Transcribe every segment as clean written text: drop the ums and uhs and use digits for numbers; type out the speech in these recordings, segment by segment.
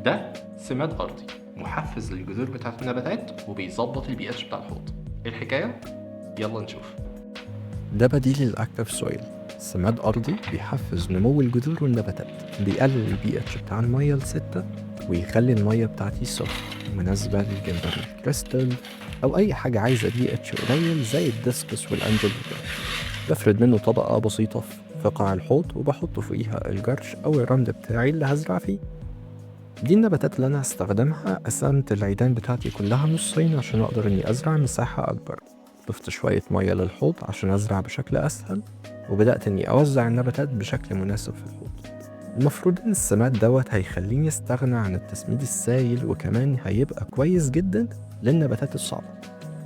ده سماد أرضي محفز للجذور بتاعت النباتات وبيظبط البي اتش بتاع الحوض. إيه الحكاية؟ يلا نشوف. ده بديل للأكتف سويل. سماد أرضي بيحفز نمو الجذور والنباتات، بيقلل البي اتش بتاع المية ل6 ويخلي المية بتاعتي صافية مناسبة للجمبري كريستال أو أي حاجة عايزة بي اتش قليل زي الديسكس والأنجلوكا. بفرد منه طبقة بسيطة في قاع الحوض وبحط فوقيها الجرش أو الرمل بتاعي اللي هزرع فيه. دي النباتات اللي أنا هستخدمها. قسمت العيدان بتاعتي كلها نصين عشان أقدر إني أزرع مساحة أكبر. ضفت شوية مية للحوض عشان أزرع بشكل أسهل، وبدأت إني أوزع النباتات بشكل مناسب في الحوض. المفروض إن السماد دوت هيخليني أستغنى عن التسميد السائل، وكمان هيبقى كويس جدا للنباتات الصعبة.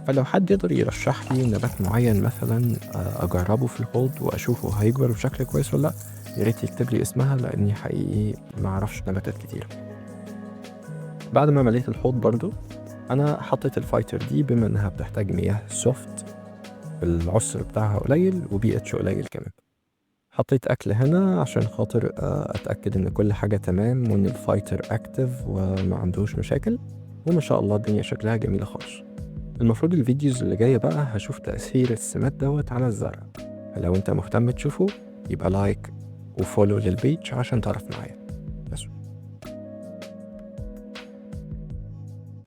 فلو حد يقدر يرشح لي نبات معين مثلا أجربه في الحوض وأشوفه هيكبر بشكل كويس ولا لأ، ياريت يكتب لي اسمها، لأني حقيقي معرفش نباتات كتير. بعد ما مليت الحوض برضو أنا حطيت الفايتر دي بما إنها بتحتاج مياه سوفت، العسر بتاعها قليل وبي اتش قليل كمان. حطيت أكل هنا عشان خاطر أتأكد إن كل حاجة تمام وإن الفايتر أكتف وما عندوش مشاكل. وما شاء الله الدنيا شكلها جميلة خالص. المفروض الفيديوز اللي جاية بقى هشوف تأثير السماد دوت على الزرع. فلو انت مهتم تشوفه يبقى لايك وفولو للبيج عشان تعرف معايا.